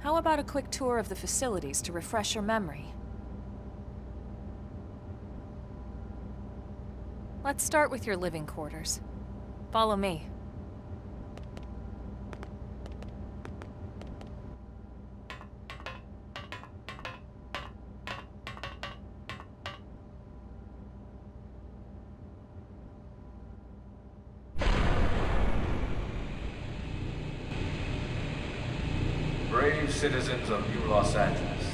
How about a quick tour of the facilities to refresh your memory? Let's start with your living quarters. Follow me. Brave citizens of New Los Angeles,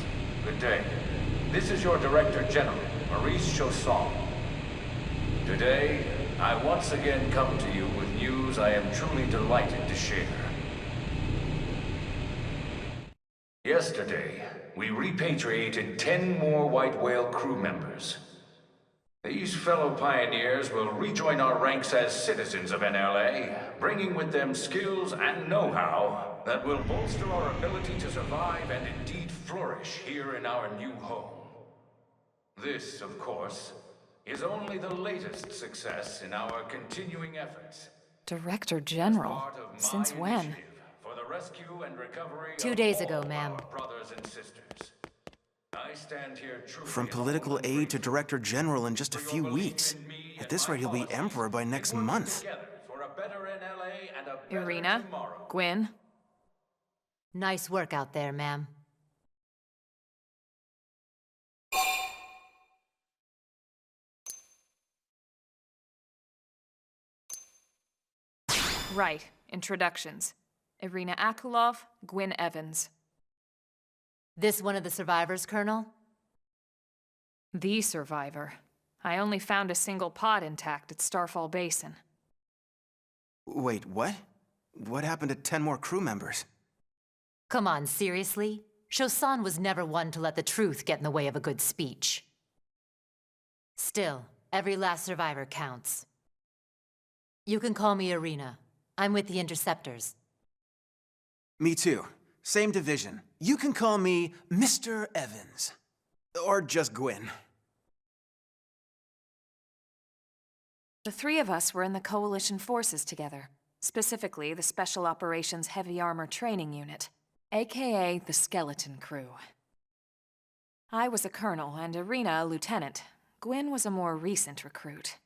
good day. This is your Director General, Maurice Chausson. Today, I once again come to you with news I am truly delighted to share. Yesterday, we repatriated 10 more White Whale crew members. These fellow pioneers will rejoin our ranks as citizens of NLA, bringing with them skills and know-how that will bolster our ability to survive and indeed flourish here in our new home. This, of course, is only the latest success in our continuing efforts. Director General? Since when? For the rescue and recovery 2 days ago, ma'am. Brothers and sisters. I stand here truly From political aide to Director General in just a few weeks. At this rate, he'll be Emperor by next month. Irina? Gwyn? Nice work out there, ma'am. Right. Introductions. Irina Akulov, Gwyn Evans. This one of the survivors, Colonel? The survivor. I only found a single pod intact at Starfall Basin. Wait, what? What happened to 10 more crew members? Come on, seriously? Chausson was never one to let the truth get in the way of a good speech. Still, every last survivor counts. You can call me Irina. I'm with the Interceptors. Me too. Same division. You can call me Mr. Evans. Or just Gwyn. The three of us were in the Coalition forces together. Specifically, the Special Operations Heavy Armor Training Unit, aka the Skeleton Crew. I was a colonel and Irina a lieutenant. Gwyn was a more recent recruit.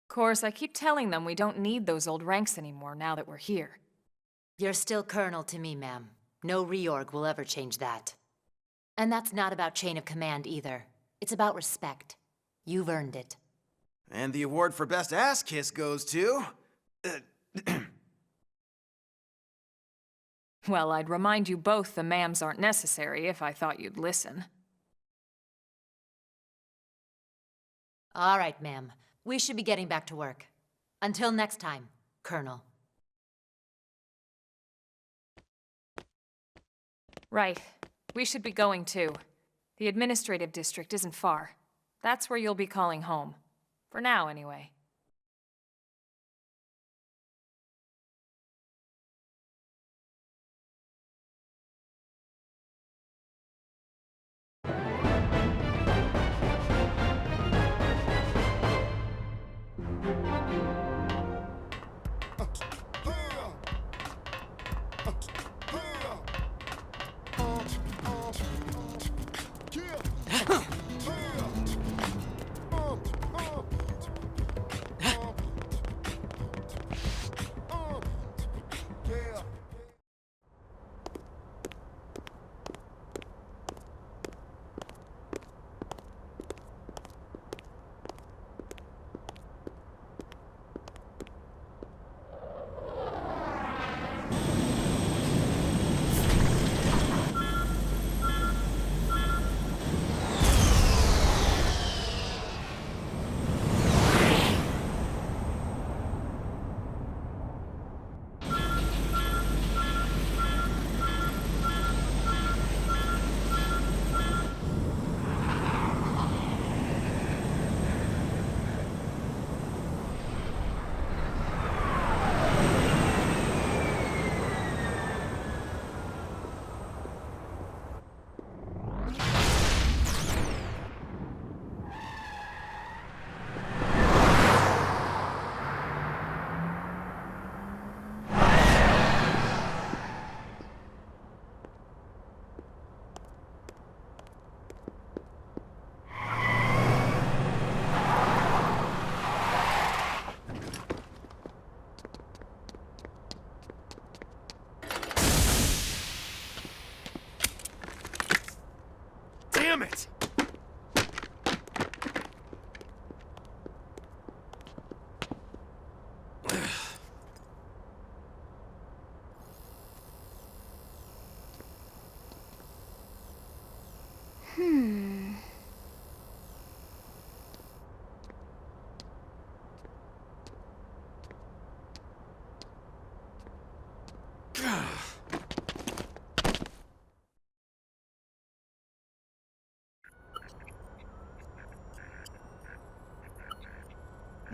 Of course, I keep telling them we don't need those old ranks anymore now that we're here. You're still Colonel to me, ma'am. No reorg will ever change that. And that's not about chain of command either. It's about respect. You've earned it. And the award for Best Ass Kiss goes to... Well, I'd remind you both the ma'ams aren't necessary if I thought you'd listen. All right, ma'am. We should be getting back to work. Until next time, Colonel. Right. We should be going too. The administrative district isn't far. That's where you'll be calling home. For now, anyway.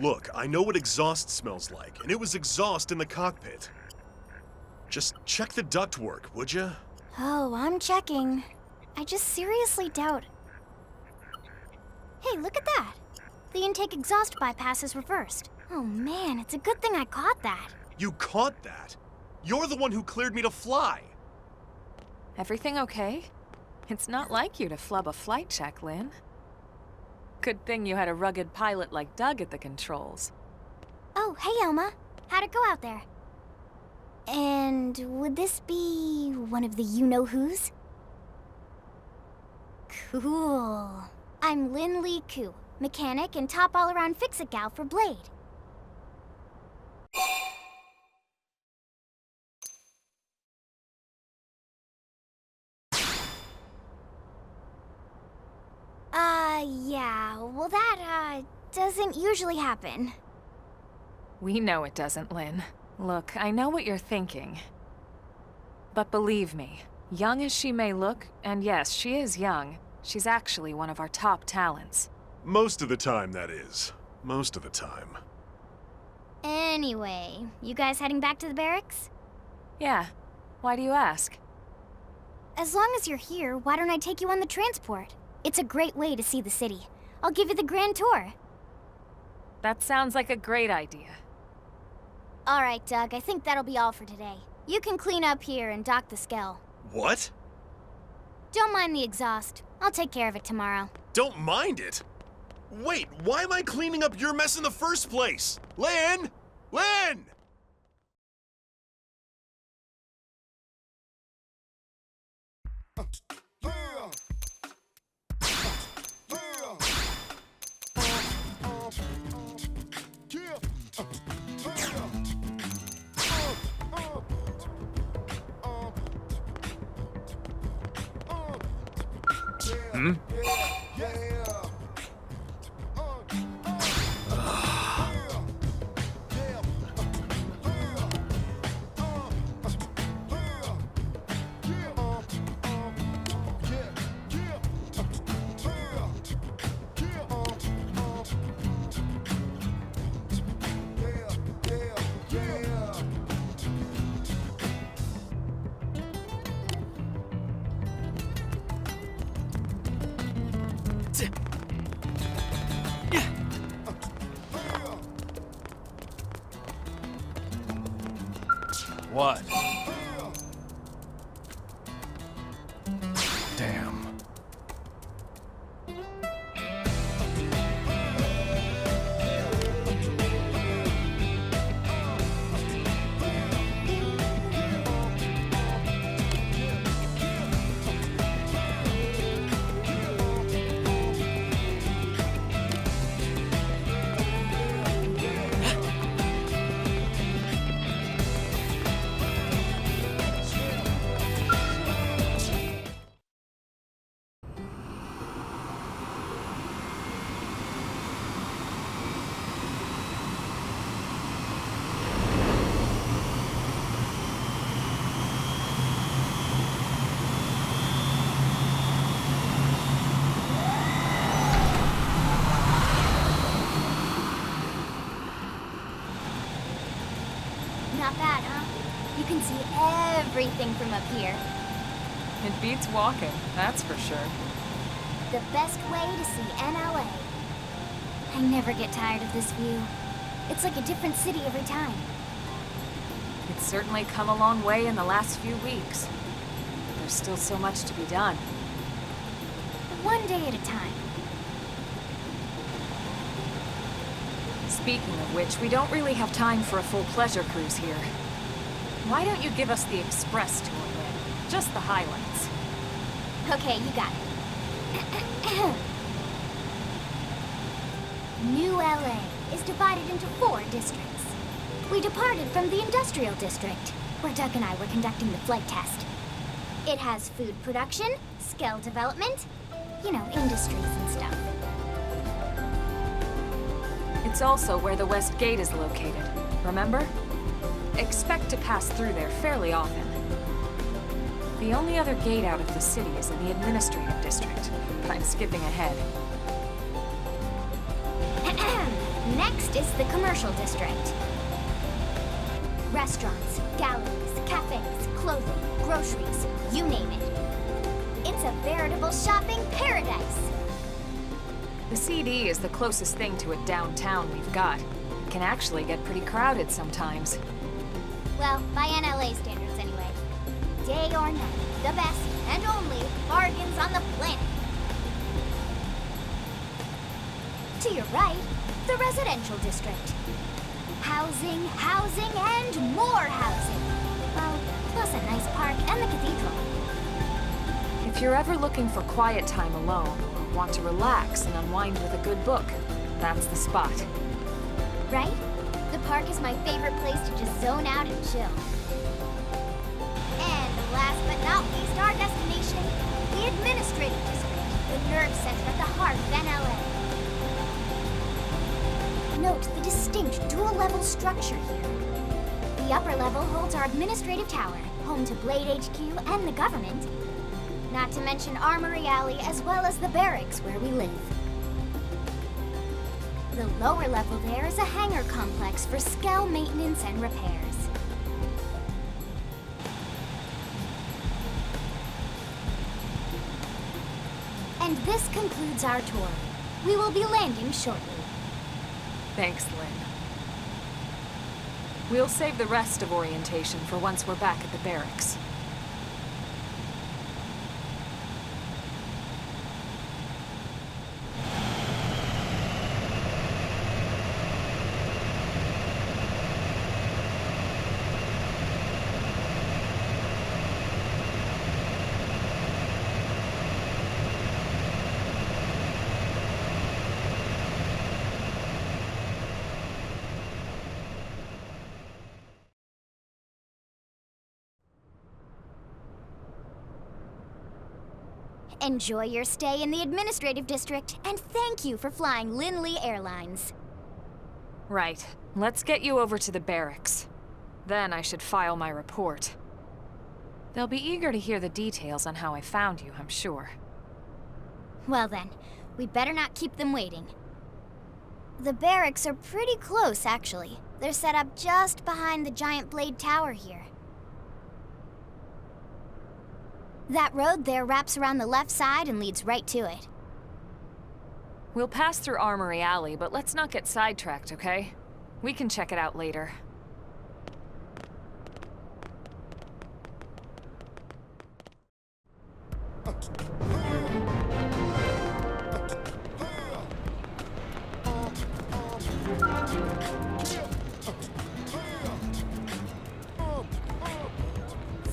Look, I know what exhaust smells like, and it was exhaust in the cockpit. Just check the ductwork, would you? Oh, I'm checking. I just seriously doubt... Hey, look at that! The intake exhaust bypass is reversed. Oh man, it's a good thing I caught that. You caught that? You're the one who cleared me to fly. Everything okay? It's not like you to flub a flight check, Lynn. Good thing you had a rugged pilot like Doug at the controls. Oh, hey Elma. How'd it go out there? And would this be one of the you-know-whos? Cool. I'm Lynn Lee Koo, mechanic and top all-around fix-it gal for Blade. Yeah, well that, doesn't usually happen. We know it doesn't, Lynn. Look, I know what you're thinking. But believe me, young as she may look, and yes, she is young, she's actually one of our top talents. Most of the time, that is. Most of the time. Anyway, you guys heading back to the barracks? Yeah. Why do you ask? As long as you're here, why don't I take you on the transport? It's a great way to see the city. I'll give you the grand tour. That sounds like a great idea. All right, Doug, I think that'll be all for today. You can clean up here and dock the Skell. What? Don't mind the exhaust. I'll take care of it tomorrow. Don't mind it? Wait, why am I cleaning up your mess in the first place? Lynn! Lynn! Hmm? What? Damn. Not bad, huh? You can see everything from up here. It beats walking, that's for sure. The best way to see NLA. I never get tired of this view. It's like a different city every time. It's certainly come a long way in the last few weeks. But there's still so much to be done. One day at a time. Speaking of which, we don't really have time for a full pleasure cruise here. Why don't you give us the express tour, Lynn? Just the highlights. Okay, you got it. New LA is divided into 4 districts. We departed from the industrial district, where Doug and I were conducting the flight test. It has food production, skill development, you know, industries and stuff. It's also where the West Gate is located, remember? Expect to pass through there fairly often. The only other gate out of the city is in the administrative district, but I'm skipping ahead. Next is the commercial district. Restaurants, galleries, cafes, clothing, groceries, you name it. It's a veritable shopping paradise. The CD is the closest thing to a downtown we've got. It can actually get pretty crowded sometimes. Well, by NLA standards anyway. Day or night, the best and only bargains on the planet. To your right, the residential district. Housing, housing, and more housing. Well, plus a nice park and the cathedral. If you're ever looking for quiet time alone, or want to relax and unwind with a good book, that's the spot. Right? The park is my favorite place to just zone out and chill. And last but not least, our destination, the administrative district, the nerve center at the heart of NLA. Note the distinct dual-level structure here. The upper level holds our administrative tower, home to Blade HQ and the government. Not to mention Armory Alley, as well as the barracks where we live. The lower level there is a hangar complex for Skell maintenance and repairs. And this concludes our tour. We will be landing shortly. Thanks, Lynn. We'll save the rest of orientation for once we're back at the barracks. Enjoy your stay in the administrative district, and thank you for flying Linley Airlines. Right. Let's get you over to the barracks. Then I should file my report. They'll be eager to hear the details on how I found you, I'm sure. Well then, we better not keep them waiting. The barracks are pretty close, actually. They're set up just behind the giant blade tower here. That road there wraps around the left side and leads right to it. We'll pass through Armory Alley, but let's not get sidetracked, okay? We can check it out later.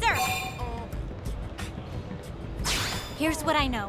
Sir! Here's what I know.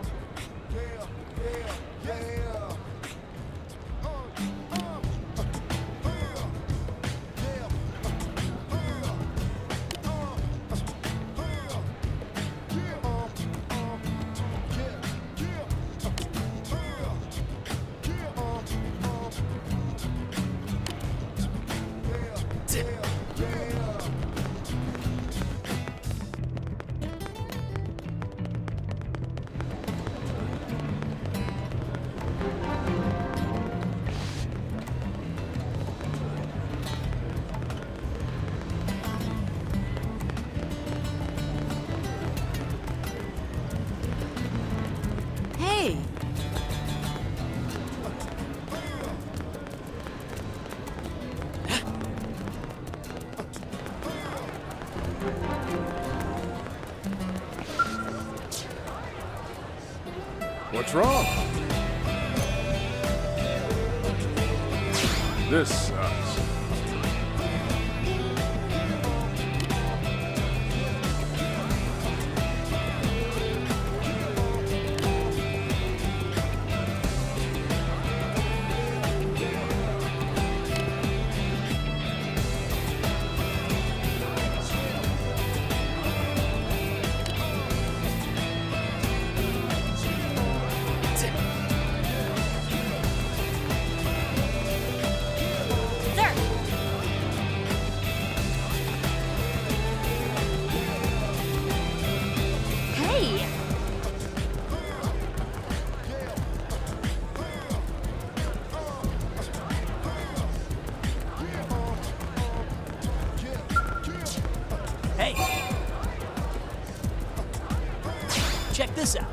Hey! What's wrong? This sucks. Hey! Check this out.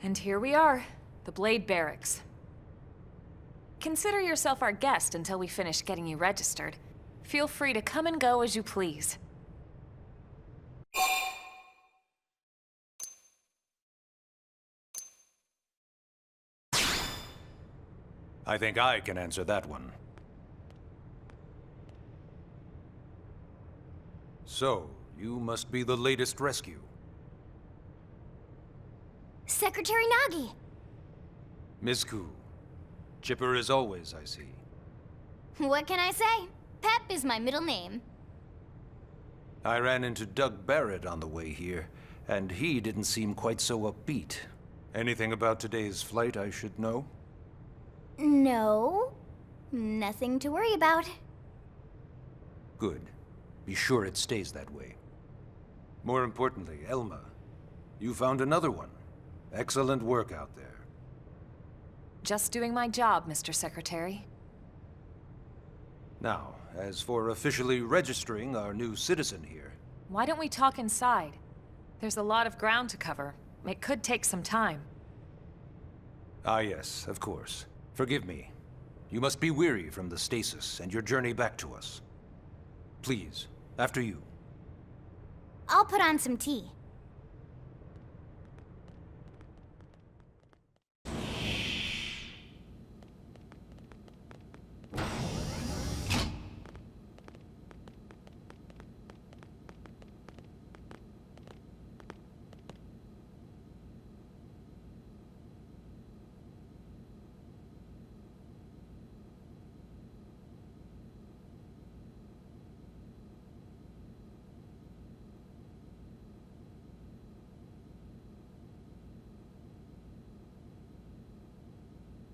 And here we are, the Blade Barracks. Consider yourself our guest until we finish getting you registered. Feel free to come and go as you please. I think I can answer that one. So, you must be the latest rescue. Secretary Nagi! Miss Koo. Chipper as always, I see. What can I say? Pep is my middle name. I ran into Doug Barrett on the way here, and he didn't seem quite so upbeat. Anything about today's flight I should know? No. Nothing to worry about. Good. Be sure it stays that way. More importantly, Elma, you found another one. Excellent work out there. Just doing my job, Mr. Secretary. Now, as for officially registering our new citizen here... Why don't we talk inside? There's a lot of ground to cover. It could take some time. Ah yes, of course. Forgive me. You must be weary from the stasis and your journey back to us. Please, after you. I'll put on some tea.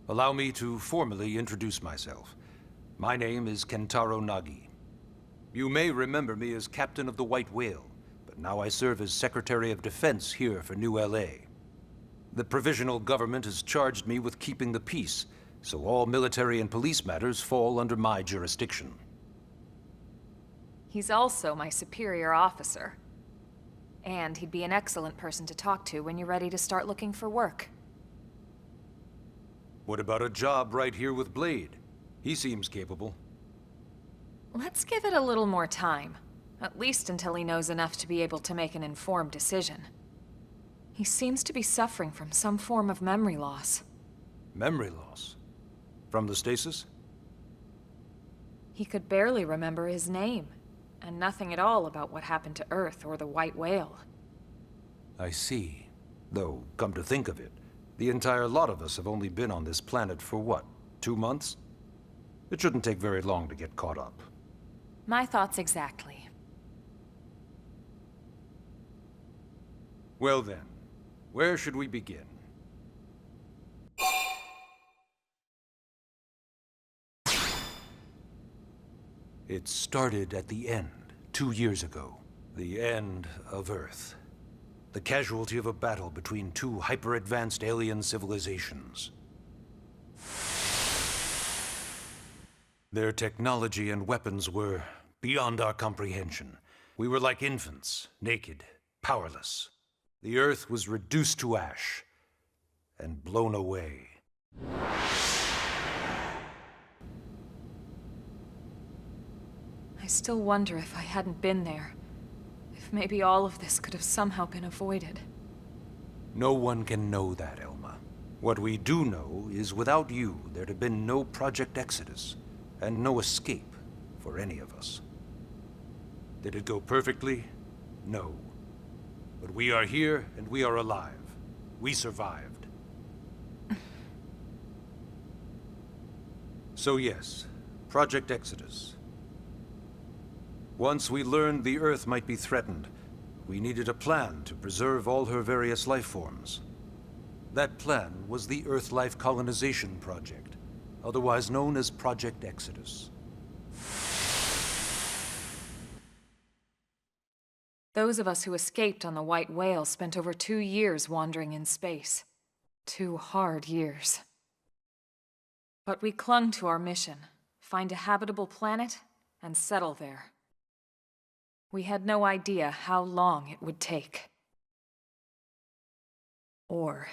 Allow me to formally introduce myself. My name is Taro Nagi. You may remember me as Captain of the White Whale, but now I serve as Secretary of Defense here for New LA. The provisional government has charged me with keeping the peace, so all military and police matters fall under my jurisdiction. He's also my superior officer. And he'd be an excellent person to talk to when you're ready to start looking for work. What about a job right here with Blade? He seems capable. Let's give it a little more time. At least until he knows enough to be able to make an informed decision. He seems to be suffering from some form of memory loss. Memory loss? From the stasis? He could barely remember his name, and nothing at all about what happened to Earth or the White Whale. I see. Though, come to think of it, the entire lot of us have only been on this planet for what, 2 months? It shouldn't take very long to get caught up. My thoughts exactly. Well then, where should we begin? It started at the end, 2 years ago. The end of Earth. The casualty of a battle between two hyper-advanced alien civilizations. Their technology and weapons were beyond our comprehension. We were like infants, naked, powerless. The Earth was reduced to ash and blown away. I still wonder if I hadn't been there. If maybe all of this could have somehow been avoided. No one can know that, Elma. What we do know is without you, there'd have been no Project Exodus, and no escape for any of us. Did it go perfectly? No. But we are here, and we are alive. We survived. So yes, Project Exodus. Once we learned the Earth might be threatened, we needed a plan to preserve all her various life forms. That plan was the Earth Life Colonization Project, otherwise known as Project Exodus. Those of us who escaped on the White Whale spent over 2 years wandering in space. 2 hard years. But we clung to our mission, find a habitable planet and settle there. We had no idea how long it would take. Or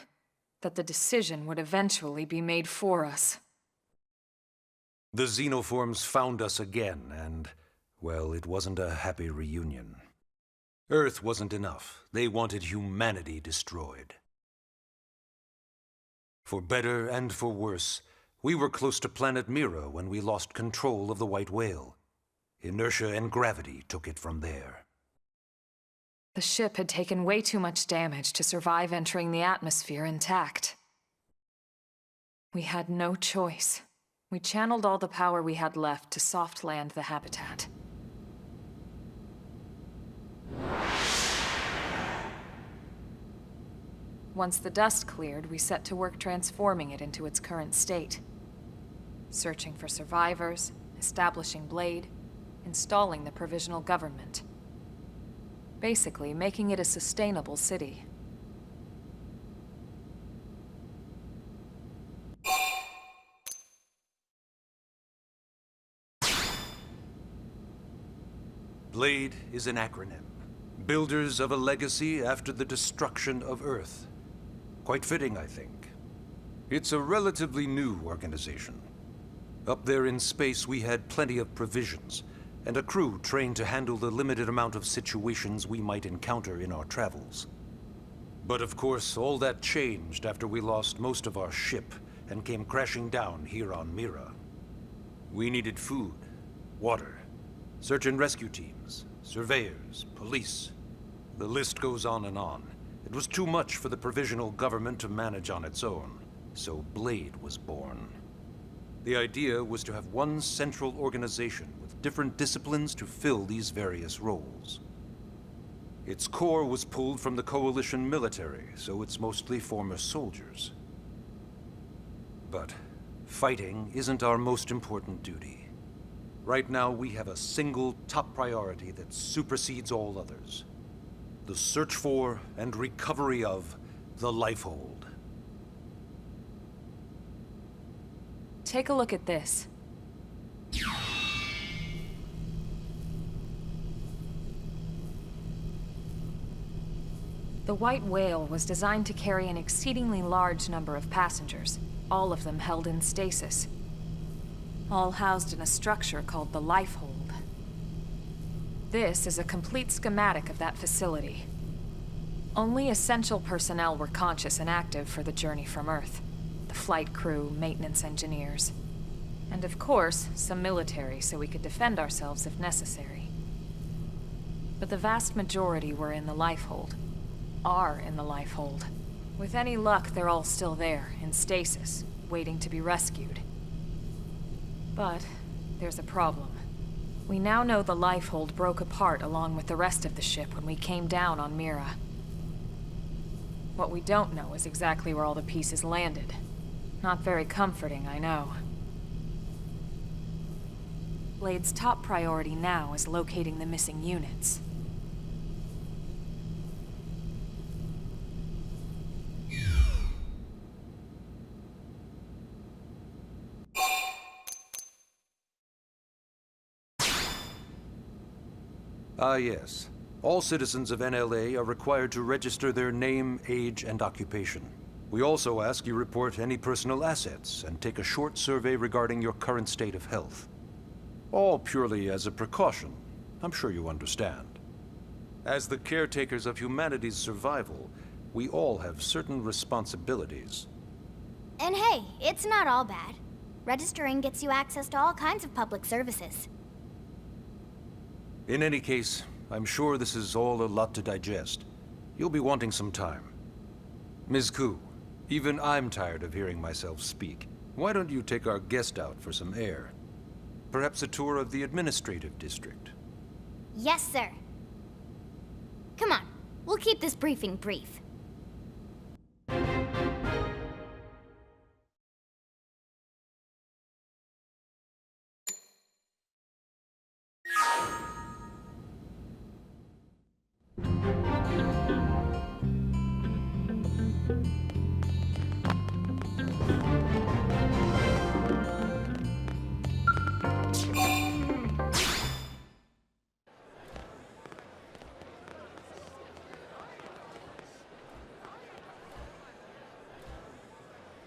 that the decision would eventually be made for us. The xenoforms found us again, and, well, it wasn't a happy reunion. Earth wasn't enough. They wanted humanity destroyed. For better and for worse, we were close to planet Mira when we lost control of the White Whale. Inertia and gravity took it from there. The ship had taken way too much damage to survive entering the atmosphere intact. We had no choice. We channeled all the power we had left to soft land the habitat. Once the dust cleared, we set to work transforming it into its current state. Searching for survivors, establishing Blade, installing the provisional government. Basically, making it a sustainable city. Blade is an acronym. Builders of a legacy after the destruction of Earth. Quite fitting, I think. It's a relatively new organization. Up there in space, we had plenty of provisions, and a crew trained to handle the limited amount of situations we might encounter in our travels. But of course, all that changed after we lost most of our ship and came crashing down here on Mira. We needed food, water, search and rescue teams, surveyors, police. The list goes on and on. It was too much for the provisional government to manage on its own, so Blade was born. The idea was to have one central organization with different disciplines to fill these various roles. Its core was pulled from the Coalition military, so it's mostly former soldiers. But fighting isn't our most important duty. Right now, we have a single top priority that supersedes all others. The search for and recovery of the Lifehold. Take a look at this. The White Whale was designed to carry an exceedingly large number of passengers, all of them held in stasis. All housed in a structure called the Lifehold. This is a complete schematic of that facility. Only essential personnel were conscious and active for the journey from Earth. The flight crew, maintenance engineers. And of course, some military so we could defend ourselves if necessary. But the vast majority were in the Lifehold. Are in the Lifehold. With any luck, they're all still there, in stasis, waiting to be rescued. But there's a problem. We now know the Lifehold broke apart along with the rest of the ship when we came down on Mira. What we don't know is exactly where all the pieces landed. Not very comforting, I know. Blade's top priority now is locating the missing units. Ah, yes. All citizens of NLA are required to register their name, age, and occupation. We also ask you report any personal assets and take a short survey regarding your current state of health. All purely as a precaution. I'm sure you understand. As the caretakers of humanity's survival, we all have certain responsibilities. And hey, it's not all bad. Registering gets you access to all kinds of public services. In any case, I'm sure this is all a lot to digest. You'll be wanting some time. Ms. Ku, even I'm tired of hearing myself speak. Why don't you take our guest out for some air? Perhaps a tour of the administrative district. Yes, sir. Come on, we'll keep this briefing brief.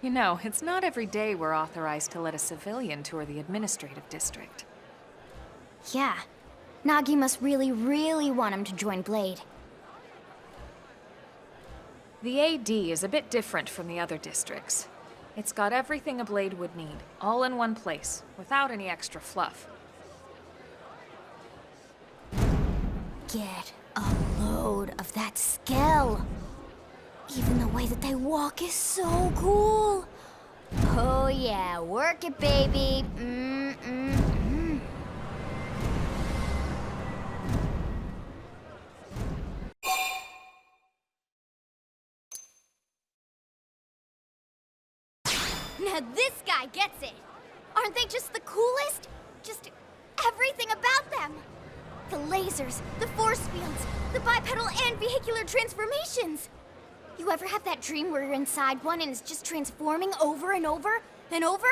You know, it's not every day we're authorized to let a civilian tour the administrative district. Yeah, Nagi must really, really want him to join Blade. The AD is a bit different from the other districts. It's got everything a Blade would need, all in one place, without any extra fluff. Get a load of that skill. Even the way that they walk is so cool. Oh yeah, work it, baby. Now this guy gets it. Aren't they just the coolest? Just everything about them. The lasers, the force fields, the bipedal and vehicular transformations. You ever have that dream where you're inside one and it's just transforming over and over and over?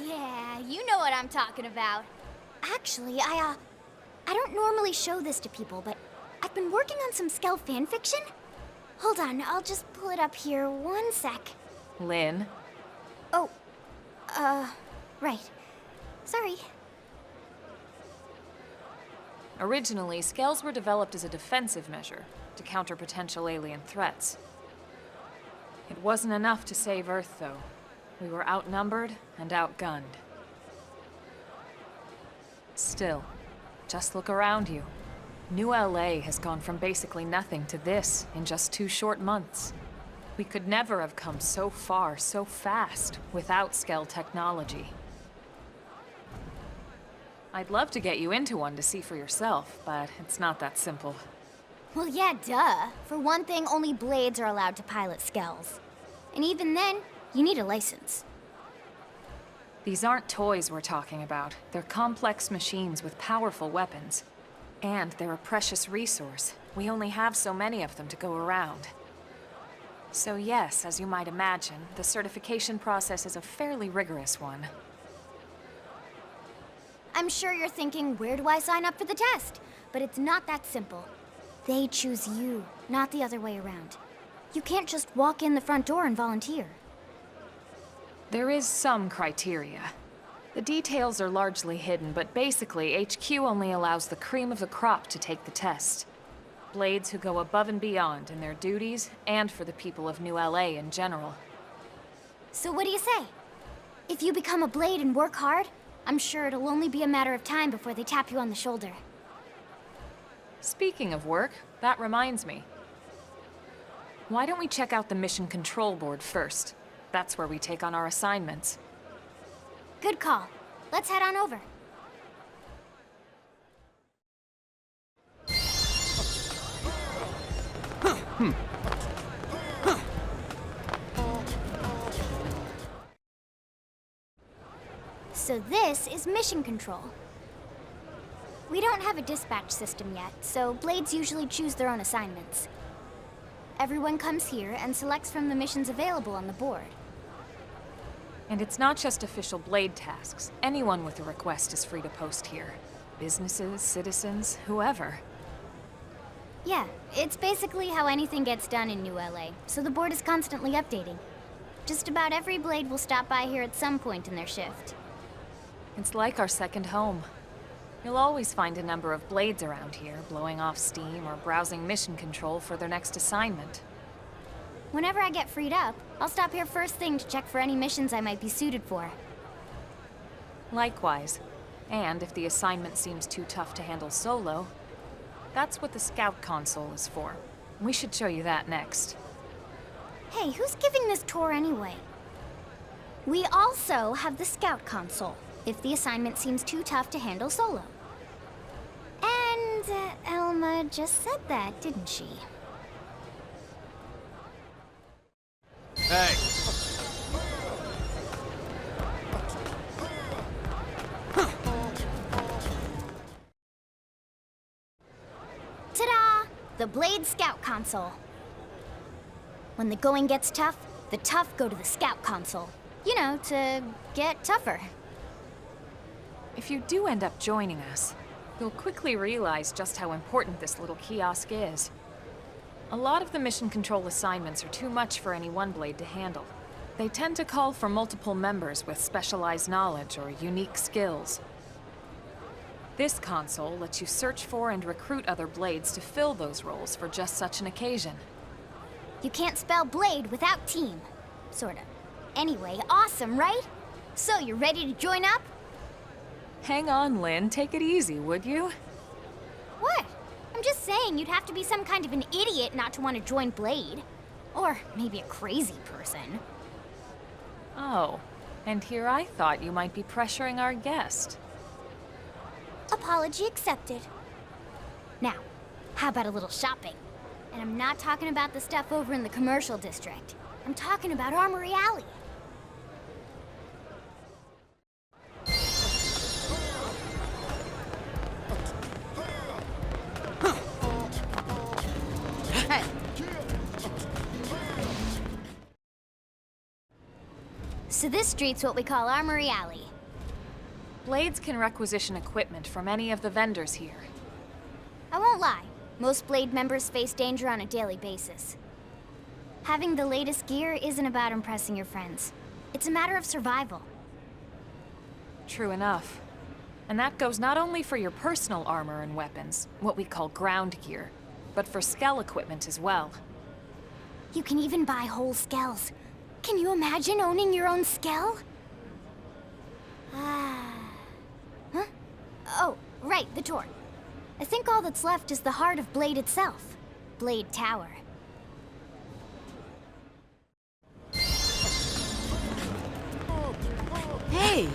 Yeah, you know what I'm talking about. Actually, I don't normally show this to people, but I've been working on some Skell fanfiction. Hold on, I'll just pull it up here 1 sec. Lynn? Oh, right. Sorry. Originally, Skells were developed as a defensive measure to counter potential alien threats. It wasn't enough to save Earth, though. We were outnumbered and outgunned. Still, just look around you. New LA has gone from basically nothing to this in just 2 short months. We could never have come so far so fast without Skell technology. I'd love to get you into one to see for yourself, but it's not that simple. Well, yeah, duh. For one thing, only Blades are allowed to pilot Skells. And even then, you need a license. These aren't toys we're talking about. They're complex machines with powerful weapons. And they're a precious resource. We only have so many of them to go around. So yes, as you might imagine, the certification process is a fairly rigorous one. I'm sure you're thinking, where do I sign up for the test? But it's not that simple. They choose you, not the other way around. You can't just walk in the front door and volunteer. There is some criteria. The details are largely hidden, but basically, HQ only allows the cream of the crop to take the test. Blades who go above and beyond in their duties, and for the people of New LA in general. So what do you say? If you become a Blade and work hard, I'm sure it'll only be a matter of time before they tap you on the shoulder. Speaking of work, that reminds me. Why don't we check out the Mission Control Board first? That's where we take on our assignments. Good call. Let's head on over. So this is Mission Control. We don't have a dispatch system yet, so Blades usually choose their own assignments. Everyone comes here and selects from the missions available on the board. And it's not just official Blade tasks. Anyone with a request is free to post here. Businesses, citizens, whoever. Yeah, it's basically how anything gets done in New LA, so the board is constantly updating. Just about every Blade will stop by here at some point in their shift. It's like our second home. You'll always find a number of Blades around here, blowing off steam or browsing mission control for their next assignment. Whenever I get freed up, I'll stop here first thing to check for any missions I might be suited for. Likewise. And if the assignment seems too tough to handle solo, that's what the Scout console is for. We should show you that next. Hey, who's giving this tour anyway? We also have the Scout Console, if the assignment seems too tough to handle solo. And Elma just said that, didn't she? Hey! Ta-da! The Blade Scout Console. When the going gets tough, the tough go to the Scout Console. You know, to get tougher. If you do end up joining us, you'll quickly realize just how important this little kiosk is. A lot of the mission control assignments are too much for any one blade to handle. They tend to call for multiple members with specialized knowledge or unique skills. This console lets you search for and recruit other blades to fill those roles for just such an occasion. You can't spell blade without team. Sorta. Anyway, awesome, right? So, you ready to join up? Hang on, Lynn. Take it easy, would you? What? I'm just saying you'd have to be some kind of an idiot not to want to join Blade. Or maybe a crazy person. Oh, and here I thought you might be pressuring our guest. Apology accepted. Now, how about a little shopping? And I'm not talking about the stuff over in the commercial district. I'm talking about Armory Alley. So this street's what we call Armory Alley. Blades can requisition equipment from any of the vendors here. I won't lie, most Blade members face danger on a daily basis. Having the latest gear isn't about impressing your friends. It's a matter of survival. True enough. And that goes not only for your personal armor and weapons, what we call ground gear, but for skell equipment as well. You can even buy whole skells. Can you imagine owning your own skell? Huh? Oh, right, the tour. I think all that's left is the heart of Blade itself. Blade Tower. Hey!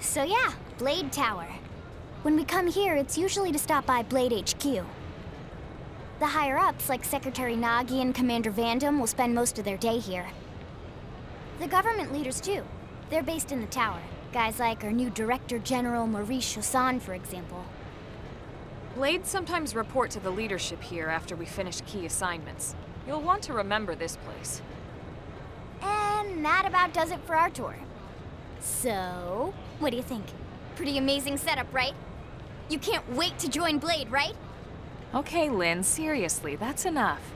So yeah, Blade Tower. When we come here, it's usually to stop by Blade HQ. The higher-ups, like Secretary Nagi and Commander Vandam, will spend most of their day here. The government leaders, too. They're based in the tower. Guys like our new Director General Maurice Chosan, for example. Blades sometimes report to the leadership here after we finish key assignments. You'll want to remember this place. And that about does it for our tour. So, what do you think? Pretty amazing setup, right? You can't wait to join Blade, right? Okay, Lynn, seriously, that's enough.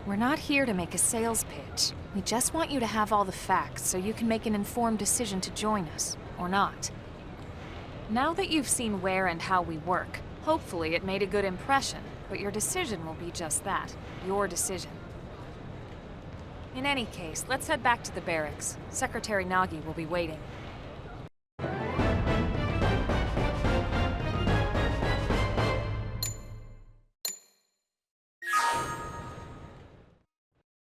We're not here to make a sales pitch. We just want you to have all the facts so you can make an informed decision to join us, or not. Now that you've seen where and how we work, hopefully it made a good impression, but your decision will be just that, your decision. In any case, let's head back to the barracks. Secretary Nagi will be waiting.